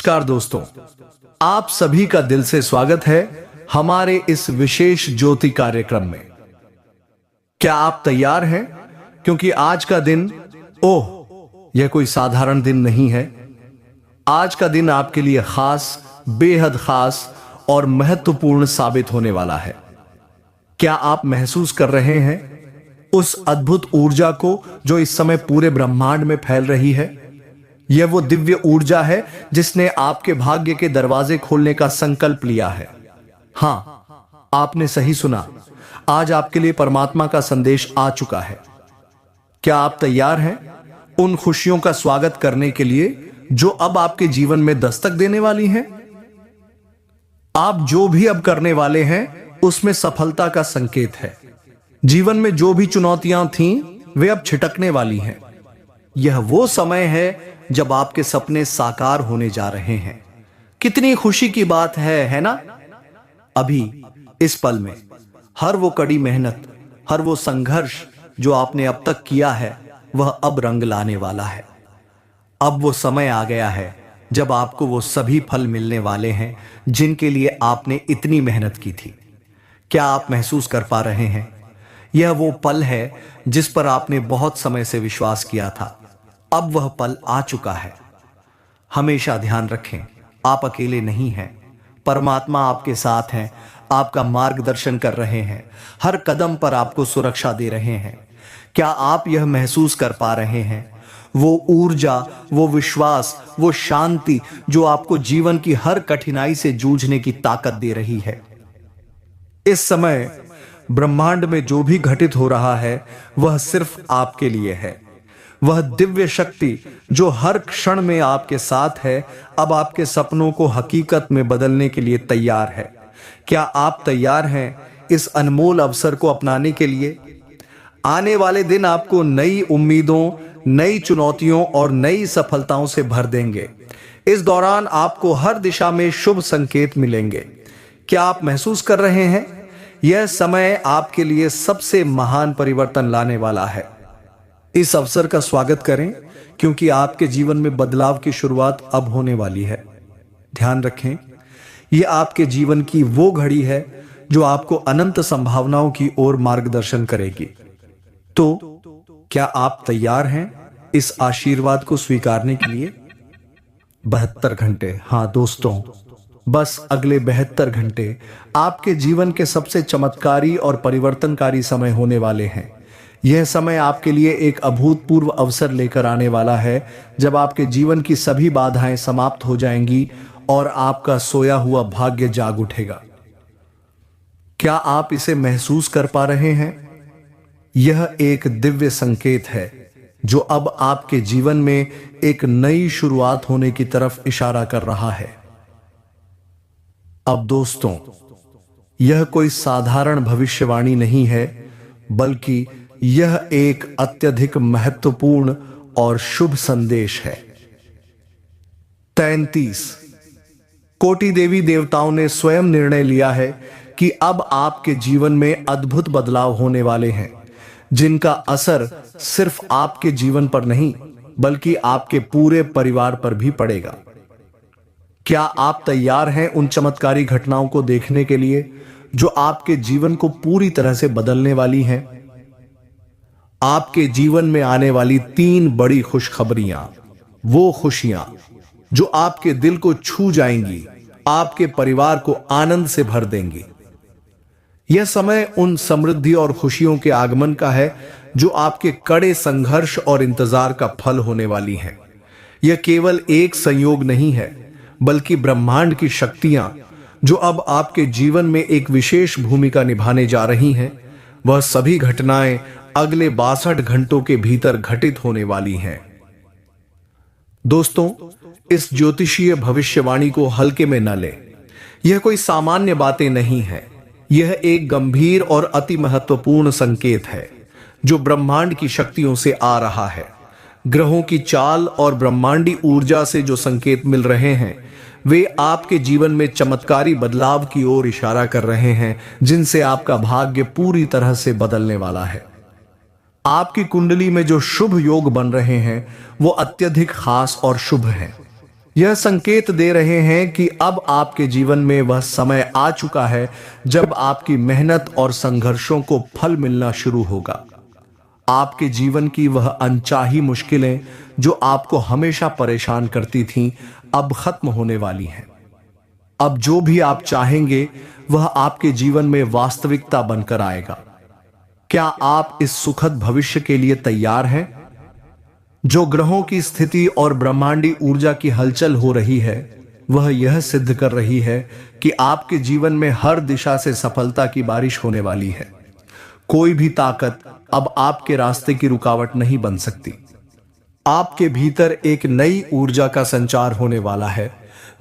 नमस्कार दोस्तों, आप सभी का दिल से स्वागत है हमारे इस विशेष ज्योति कार्यक्रम में। क्या आप तैयार हैं? क्योंकि आज का दिन, यह कोई साधारण दिन नहीं है। आज का दिन आपके लिए खास, बेहद खास और महत्वपूर्ण साबित होने वाला है। क्या आप महसूस कर रहे हैं उस अद्भुत ऊर्जा को जो इस समय पूरे ब्रह्मांड में फैल रही है? यह वो दिव्य ऊर्जा है जिसने आपके भाग्य के दरवाजे खोलने का संकल्प लिया है। हां, आपने सही सुना। आज आपके लिए परमात्मा का संदेश आ चुका है। क्या आप तैयार हैं उन खुशियों का स्वागत करने के लिए जो अब आपके जीवन में दस्तक देने वाली हैं? आप जो भी अब करने वाले हैं उसमें सफलता का संकेत है। जीवन में जो भी चुनौतियां थीं वे अब छिटकने वाली हैं। यह वो समय है जब आपके सपने साकार होने जा रहे हैं। कितनी खुशी की बात है ना? अभी इस पल में हर वो कड़ी मेहनत, हर वो संघर्ष जो आपने अब तक किया है, वह अब रंग लाने वाला है। अब वो समय आ गया है जब आपको वो सभी फल मिलने वाले हैं जिनके लिए आपने इतनी मेहनत की थी। क्या आप महसूस कर पा रहे हैं? यह वो पल है जिस पर आपने बहुत समय से विश्वास किया था। अब वह पल आ चुका है। हमेशा ध्यान रखें, आप अकेले नहीं हैं। परमात्मा आपके साथ हैं, आपका मार्गदर्शन कर रहे हैं, हर कदम पर आपको सुरक्षा दे रहे हैं। क्या आप यह महसूस कर पा रहे हैं? वो ऊर्जा, वो विश्वास, वो शांति जो आपको जीवन की हर कठिनाई से जूझने की ताकत दे रही है। इस समय ब्रह्मांड में जो भी घटित हो रहा है वह सिर्फ आपके लिए है। वह दिव्य शक्ति जो हर क्षण में आपके साथ है, अब आपके सपनों को हकीकत में बदलने के लिए तैयार है। क्या आप तैयार हैं इस अनमोल अवसर को अपनाने के लिए? आने वाले दिन आपको नई उम्मीदों, नई चुनौतियों और नई सफलताओं से भर देंगे। इस दौरान आपको हर दिशा में शुभ संकेत मिलेंगे। क्या आप महसूस कर रहे हैं? यह समय आपके लिए सबसे महान परिवर्तन लाने वाला है। इस अवसर का स्वागत करें क्योंकि आपके जीवन में बदलाव की शुरुआत अब होने वाली है। ध्यान रखें, यह आपके जीवन की वो घड़ी है जो आपको अनंत संभावनाओं की ओर मार्गदर्शन करेगी। तो क्या आप तैयार हैं इस आशीर्वाद को स्वीकारने के लिए? 72 घंटे, हाँ दोस्तों, बस अगले 72 घंटे आपके जीवन के सबसे चमत्कारी और परिवर्तनकारी समय होने वाले हैं। यह समय आपके लिए एक अभूतपूर्व अवसर लेकर आने वाला है जब आपके जीवन की सभी बाधाएं समाप्त हो जाएंगी और आपका सोया हुआ भाग्य जाग उठेगा। क्या आप इसे महसूस कर पा रहे हैं? यह एक दिव्य संकेत है जो अब आपके जीवन में एक नई शुरुआत होने की तरफ इशारा कर रहा है। अब दोस्तों, यह कोई साधारण भविष्यवाणी नहीं है, बल्कि यह एक अत्यधिक महत्वपूर्ण और शुभ संदेश है। 33 कोटि देवी देवताओं ने स्वयं निर्णय लिया है कि अब आपके जीवन में अद्भुत बदलाव होने वाले हैं जिनका असर सिर्फ आपके जीवन पर नहीं बल्कि आपके पूरे परिवार पर भी पड़ेगा। क्या आप तैयार हैं उन चमत्कारी घटनाओं को देखने के लिए जो आपके जीवन को पूरी तरह से बदलने वाली हैं? आपके जीवन में आने वाली 3 बड़ी खुशखबरियां, वो खुशियां जो आपके दिल को छू जाएंगी, आपके परिवार को आनंद से भर देंगी। यह समय उन समृद्धि और खुशियों के आगमन का है जो आपके कड़े संघर्ष और इंतजार का फल होने वाली है। यह केवल एक संयोग नहीं है, बल्कि ब्रह्मांड की शक्तियां जो अब आपके जीवन में एक विशेष भूमिका निभाने जा रही हैं, वह सभी घटनाएं अगले 62 घंटों के भीतर घटित होने वाली हैं। दोस्तों, इस ज्योतिषीय भविष्यवाणी को हल्के में न लें। यह कोई सामान्य बातें नहीं है। यह एक गंभीर और अति महत्वपूर्ण संकेत है जो ब्रह्मांड की शक्तियों से आ रहा है। ग्रहों की चाल और ब्रह्मांडी ऊर्जा से जो संकेत मिल रहे हैं वे आपके जीवन में चमत्कारी बदलाव की ओर इशारा कर रहे हैं जिनसे आपका भाग्य पूरी तरह से बदलने वाला है। आपकी कुंडली में जो शुभ योग बन रहे हैं वो अत्यधिक खास और शुभ हैं। यह संकेत दे रहे हैं कि अब आपके जीवन में वह समय आ चुका है जब आपकी मेहनत और संघर्षों को फल मिलना शुरू होगा। आपके जीवन की वह अनचाही मुश्किलें जो आपको हमेशा परेशान करती थीं, अब खत्म होने वाली हैं। अब जो भी आप चाहेंगे वह आपके जीवन में वास्तविकता बनकर आएगा। क्या आप इस सुखद भविष्य के लिए तैयार हैं? जो ग्रहों की स्थिति और ब्रह्मांडी ऊर्जा की हलचल हो रही है, वह यह सिद्ध कर रही है कि आपके जीवन में हर दिशा से सफलता की बारिश होने वाली है। कोई भी ताकत अब आपके रास्ते की रुकावट नहीं बन सकती। आपके भीतर एक नई ऊर्जा का संचार होने वाला है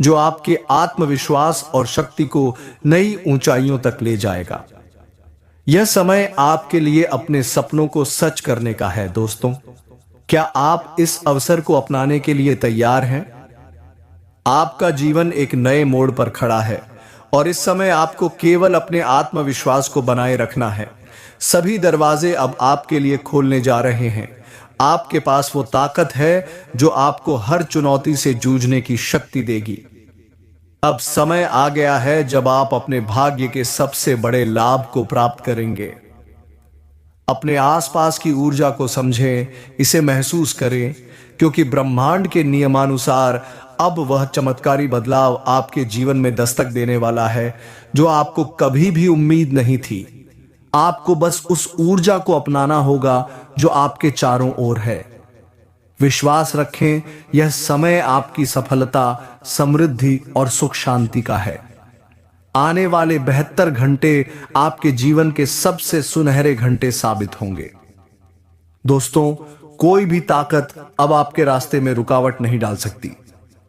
जो आपके आत्मविश्वास और शक्ति को नई ऊंचाइयों तक ले जाएगा। यह समय आपके लिए अपने सपनों को सच करने का है। दोस्तों, क्या आप इस अवसर को अपनाने के लिए तैयार हैं? आपका जीवन एक नए मोड़ पर खड़ा है और इस समय आपको केवल अपने आत्मविश्वास को बनाए रखना है। सभी दरवाजे अब आपके लिए खोलने जा रहे हैं। आपके पास वो ताकत है जो आपको हर चुनौती से जूझने की शक्ति देगी। अब समय आ गया है जब आप अपने भाग्य के सबसे बड़े लाभ को प्राप्त करेंगे। अपने आसपास की ऊर्जा को समझें, इसे महसूस करें, क्योंकि ब्रह्मांड के नियमानुसार अब वह चमत्कारी बदलाव आपके जीवन में दस्तक देने वाला है जो आपको कभी भी उम्मीद नहीं थी। आपको बस उस ऊर्जा को अपनाना होगा जो आपके चारों ओर है। विश्वास रखें, यह समय आपकी सफलता, समृद्धि और सुख शांति का है। आने वाले 72 घंटे आपके जीवन के सबसे सुनहरे घंटे साबित होंगे। दोस्तों, कोई भी ताकत अब आपके रास्ते में रुकावट नहीं डाल सकती।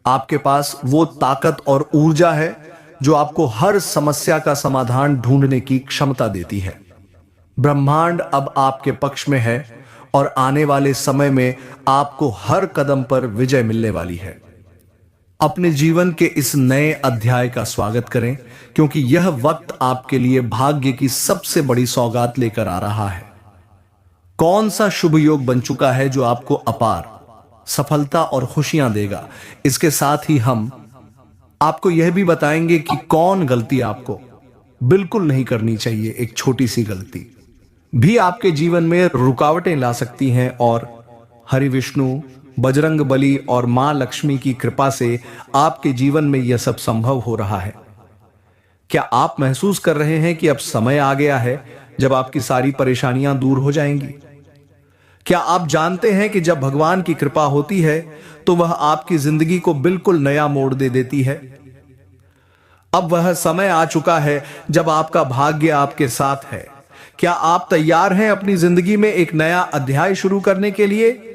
आपके पास वो ताकत और ऊर्जा है जो आपको हर समस्या का समाधान ढूंढने की क्षमता देती है। ब्रह्मांड अब आपके पक्ष में है और आने वाले समय में आपको हर कदम पर विजय मिलने वाली है। अपने जीवन के इस नए अध्याय का स्वागत करें, क्योंकि यह वक्त आपके लिए भाग्य की सबसे बड़ी सौगात लेकर आ रहा है। कौन सा शुभ योग बन चुका है जो आपको अपार सफलता और खुशियां देगा। इसके साथ ही हम आपको यह भी बताएंगे कि कौन गलती आपको बिल्कुल नहीं करनी चाहिए। एक छोटी सी गलती भी आपके जीवन में रुकावटें ला सकती हैं और हरि विष्णु, बजरंग बली और मां लक्ष्मी की कृपा से आपके जीवन में यह सब संभव हो रहा है। क्या आप महसूस कर रहे हैं कि अब समय आ गया है जब आपकी सारी परेशानियां दूर हो जाएंगी? क्या आप जानते हैं कि जब भगवान की कृपा होती है तो वह आपकी जिंदगी को बिल्कुल नया मोड़ दे देती है? अब वह समय आ चुका है जब आपका भाग्य आपके साथ है। क्या आप तैयार हैं अपनी जिंदगी में एक नया अध्याय शुरू करने के लिए?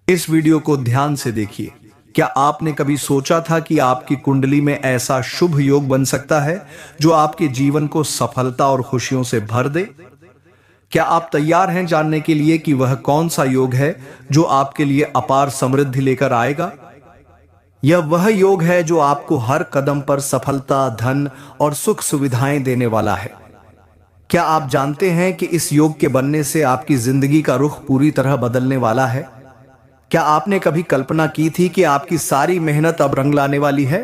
इस वीडियो को ध्यान से देखिए। क्या आपने कभी सोचा था कि आपकी कुंडली में ऐसा शुभ योग बन सकता है जो आपके जीवन को सफलता और खुशियों से भर दे? क्या आप तैयार हैं जानने के लिए कि वह कौन सा योग है जो आपके लिए अपार समृद्धि लेकर आएगा? यह वह योग है जो आपको हर कदम पर सफलता, धन और सुख सुविधाएं देने वाला है। क्या आप जानते हैं कि इस योग के बनने से आपकी जिंदगी का रुख पूरी तरह बदलने वाला है? क्या आपने कभी कल्पना की थी कि आपकी सारी मेहनत अब रंग लाने वाली है?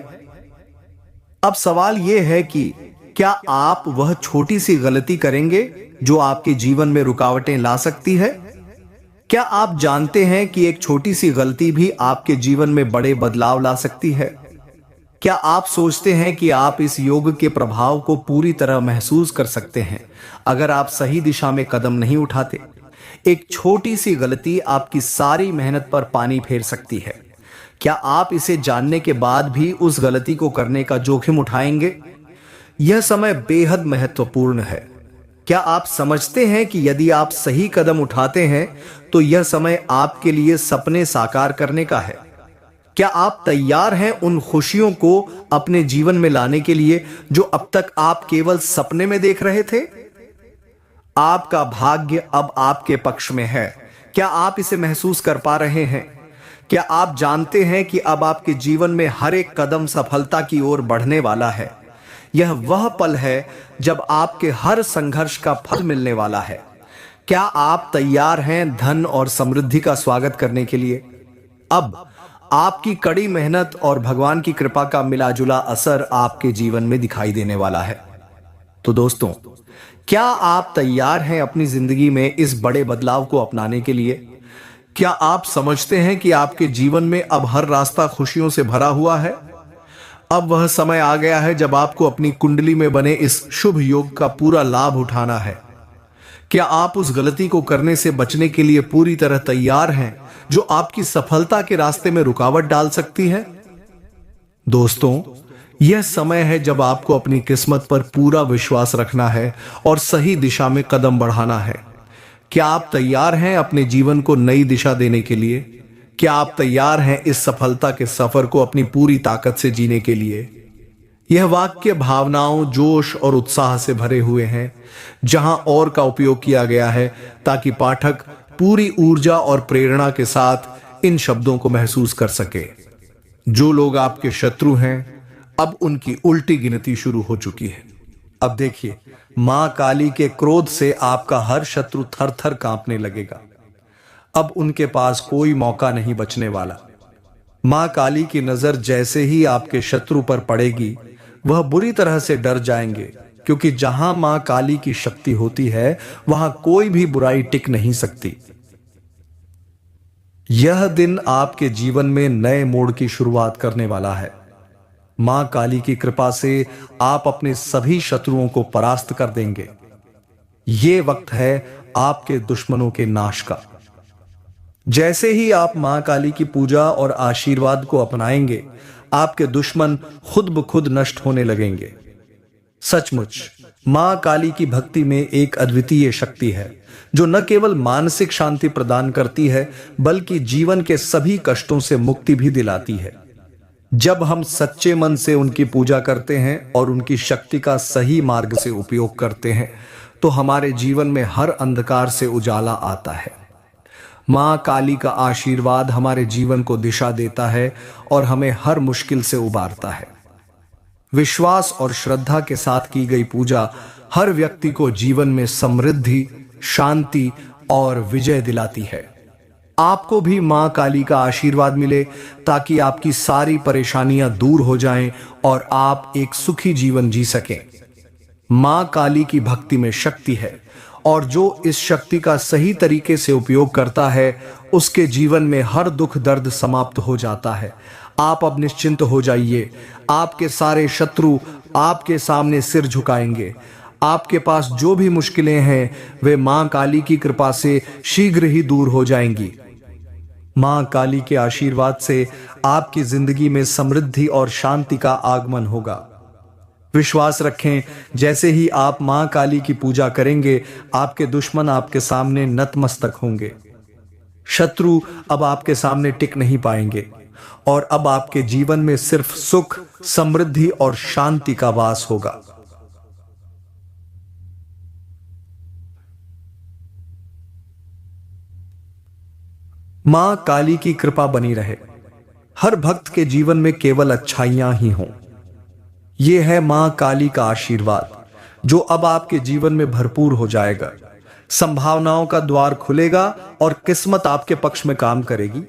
अब सवाल यह है कि क्या आप वह छोटी सी गलती करेंगे जो आपके जीवन में रुकावटें ला सकती है? क्या आप जानते हैं कि एक छोटी सी गलती भी आपके जीवन में बड़े बदलाव ला सकती है? क्या आप सोचते हैं कि आप इस योग के प्रभाव को पूरी तरह महसूस कर सकते हैं अगर आप सही दिशा में कदम नहीं उठाते? एक छोटी सी गलती आपकी सारी मेहनत पर पानी फेर सकती है। क्या आप इसे जानने के बाद भी उस गलती को करने का जोखिम उठाएंगे? यह समय बेहद महत्वपूर्ण है। क्या आप समझते हैं कि यदि आप सही कदम उठाते हैं तो यह समय आपके लिए सपने साकार करने का है? क्या आप तैयार हैं उन खुशियों को अपने जीवन में लाने के लिए जो अब तक आप केवल सपने में देख रहे थे? आपका भाग्य अब आपके पक्ष में है। क्या आप इसे महसूस कर पा रहे हैं? क्या आप जानते हैं कि अब आपके जीवन में हर एक कदम सफलता की ओर बढ़ने वाला है? यह वह पल है जब आपके हर संघर्ष का फल मिलने वाला है। क्या आप तैयार हैं धन और समृद्धि का स्वागत करने के लिए? अब आपकी कड़ी मेहनत और भगवान की कृपा का मिलाजुला असर आपके जीवन में दिखाई देने वाला है। तो दोस्तों, क्या आप तैयार हैं अपनी जिंदगी में इस बड़े बदलाव को अपनाने के लिए? क्या आप समझते हैं कि आपके जीवन में अब हर रास्ता खुशियों से भरा हुआ है? अब वह समय आ गया है जब आपको अपनी कुंडली में बने इस शुभ योग का पूरा लाभ उठाना है। क्या आप उस गलती को करने से बचने के लिए पूरी तरह तैयार हैं जो आपकी सफलता के रास्ते में रुकावट डाल सकती है? दोस्तों, यह समय है जब आपको अपनी किस्मत पर पूरा विश्वास रखना है और सही दिशा में कदम बढ़ाना है। क्या आप तैयार हैं अपने जीवन को नई दिशा देने के लिए? क्या आप तैयार हैं इस सफलता के सफर को अपनी पूरी ताकत से जीने के लिए? यह वाक्य भावनाओं, जोश और उत्साह से भरे हुए हैं, जहां और का उपयोग किया गया है ताकि पाठक पूरी ऊर्जा और प्रेरणा के साथ इन शब्दों को महसूस कर सके। जो लोग आपके शत्रु हैं, अब उनकी उल्टी गिनती शुरू हो चुकी है। अब देखिए, मां काली के क्रोध से आपका हर शत्रु थर थर कांपने लगेगा। अब उनके पास कोई मौका नहीं बचने वाला। मां काली की नजर जैसे ही आपके शत्रु पर पड़ेगी, वह बुरी तरह से डर जाएंगे, क्योंकि जहां मां काली की शक्ति होती है, वहां कोई भी बुराई टिक नहीं सकती। यह दिन आपके जीवन में नए मोड़ की शुरुआत करने वाला है। मां काली की कृपा से आप अपने सभी शत्रुओं को परास्त कर देंगे। यह वक्त है आपके दुश्मनों के नाश का। जैसे ही आप मां काली की पूजा और आशीर्वाद को अपनाएंगे, आपके दुश्मन खुद ब खुद नष्ट होने लगेंगे। सचमुच मां काली की भक्ति में एक अद्वितीय शक्ति है, जो न केवल मानसिक शांति प्रदान करती है, बल्कि जीवन के सभी कष्टों से मुक्ति भी दिलाती है। जब हम सच्चे मन से उनकी पूजा करते हैं और उनकी शक्ति का सही मार्ग से उपयोग करते हैं, तो हमारे जीवन में हर अंधकार से उजाला आता है। मां काली का आशीर्वाद हमारे जीवन को दिशा देता है और हमें हर मुश्किल से उबारता है। विश्वास और श्रद्धा के साथ की गई पूजा हर व्यक्ति को जीवन में समृद्धि, शांति और विजय दिलाती है। आपको भी मां काली का आशीर्वाद मिले, ताकि आपकी सारी परेशानियां दूर हो जाएं और आप एक सुखी जीवन जी सकें। मां काली की भक्ति में शक्ति है, और जो इस शक्ति का सही तरीके से उपयोग करता है, उसके जीवन में हर दुख दर्द समाप्त हो जाता है। आप अब निश्चिंत हो जाइए। आपके सारे शत्रु आपके सामने सिर झुकाएंगे। आपके पास जो भी मुश्किलें हैं, वे मां काली की कृपा से शीघ्र ही दूर हो जाएंगी। मां काली के आशीर्वाद से आपकी जिंदगी में समृद्धि और शांति का आगमन होगा। विश्वास रखें, जैसे ही आप मां काली की पूजा करेंगे, आपके दुश्मन आपके सामने नतमस्तक होंगे। शत्रु अब आपके सामने टिक नहीं पाएंगे, और अब आपके जीवन में सिर्फ सुख, समृद्धि और शांति का वास होगा। मां काली की कृपा बनी रहे। हर भक्त के जीवन में केवल अच्छाइयां ही हों। यह है मां काली का आशीर्वाद, जो अब आपके जीवन में भरपूर हो जाएगा। संभावनाओं का द्वार खुलेगा और किस्मत आपके पक्ष में काम करेगी।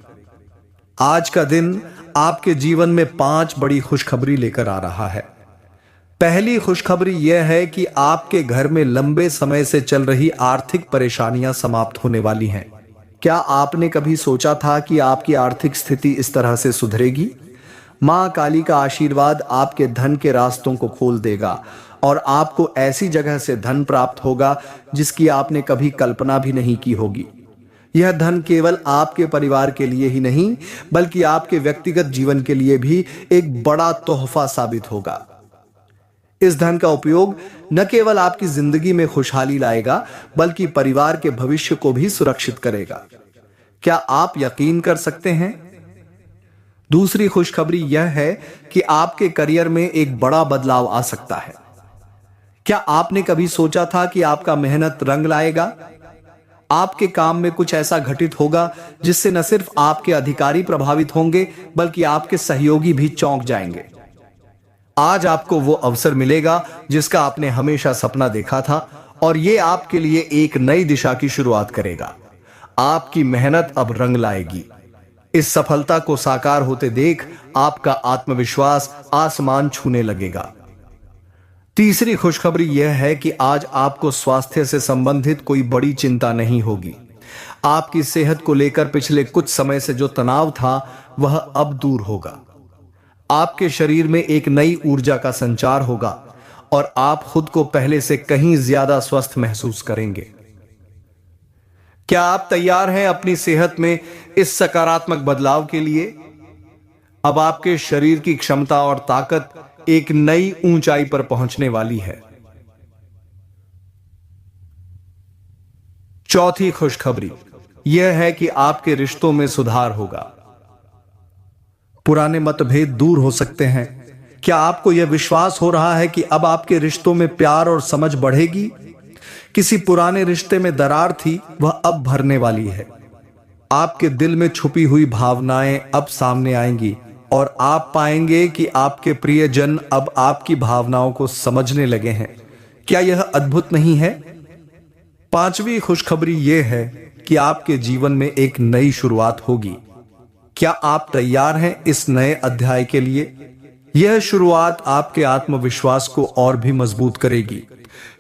आज का दिन आपके जीवन में 5 बड़ी खुशखबरी लेकर आ रहा है। पहली खुशखबरी यह है कि आपके घर में लंबे समय से चल रही आर्थिक परेशानियां समाप्त होने वाली हैं। क्या आपने कभी सोचा था कि आपकी आर्थिक स्थिति इस तरह से सुधरेगी? मां काली का आशीर्वाद आपके धन के रास्तों को खोल देगा, और आपको ऐसी जगह से धन प्राप्त होगा जिसकी आपने कभी कल्पना भी नहीं की होगी। यह धन केवल आपके परिवार के लिए ही नहीं, बल्कि आपके व्यक्तिगत जीवन के लिए भी एक बड़ा तोहफा साबित होगा। इस धन का उपयोग न केवल आपकी जिंदगी में खुशहाली लाएगा, बल्कि परिवार के भविष्य को भी सुरक्षित करेगा। क्या आप यकीन कर सकते हैं? दूसरी खुशखबरी यह है कि आपके करियर में एक बड़ा बदलाव आ सकता है। क्या आपने कभी सोचा था कि आपका मेहनत रंग लाएगा? आपके काम में कुछ ऐसा घटित होगा जिससे न सिर्फ आपके अधिकारी प्रभावित होंगे, बल्कि आपके सहयोगी भी चौंक जाएंगे। आज आपको वो अवसर मिलेगा जिसका आपने हमेशा सपना देखा था, और ये आपके लिए एक नई दिशा की शुरुआत करेगा। आपकी मेहनत अब रंग लाएगी। इस सफलता को साकार होते देख आपका आत्मविश्वास आसमान छूने लगेगा। तीसरी खुशखबरी यह है कि आज आपको स्वास्थ्य से संबंधित कोई बड़ी चिंता नहीं होगी। आपकी सेहत को लेकर पिछले कुछ समय से जो तनाव था वह अब दूर होगा। आपके शरीर में एक नई ऊर्जा का संचार होगा और आप खुद को पहले से कहीं ज्यादा स्वस्थ महसूस करेंगे। क्या आप तैयार हैं अपनी सेहत में इस सकारात्मक बदलाव के लिए? अब आपके शरीर की क्षमता और ताकत एक नई ऊंचाई पर पहुंचने वाली है। चौथी खुशखबरी यह है कि आपके रिश्तों में सुधार होगा। पुराने मतभेद दूर हो सकते हैं। क्या आपको यह विश्वास हो रहा है कि अब आपके रिश्तों में प्यार और समझ बढ़ेगी? किसी पुराने रिश्ते में दरार थी, वह अब भरने वाली है। आपके दिल में छुपी हुई भावनाएं अब सामने आएंगी और आप पाएंगे कि आपके प्रियजन अब आपकी भावनाओं को समझने लगे हैं। क्या यह अद्भुत नहीं है? पांचवी खुशखबरी यह है कि आपके जीवन में एक नई शुरुआत होगी। क्या आप तैयार हैं इस नए अध्याय के लिए? यह शुरुआत आपके आत्मविश्वास को और भी मजबूत करेगी।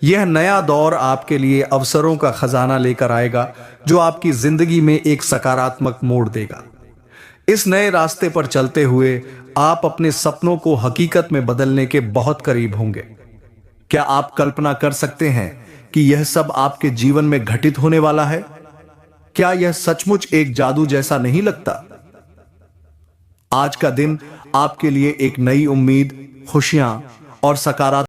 यह नया दौर आपके लिए अवसरों का खजाना लेकर आएगा जो आपकी जिंदगी में एक सकारात्मक मोड़ देगा। इस नए रास्ते पर चलते हुए आप अपने सपनों को हकीकत में बदलने के बहुत करीब होंगे। क्या आप कल्पना कर सकते हैं कि यह सब आपके जीवन में घटित होने वाला है? क्या यह सचमुच एक जादू जैसा नहीं लगता? आज का दिन आपके लिए एक नई उम्मीद, खुशियां और सकारात्मक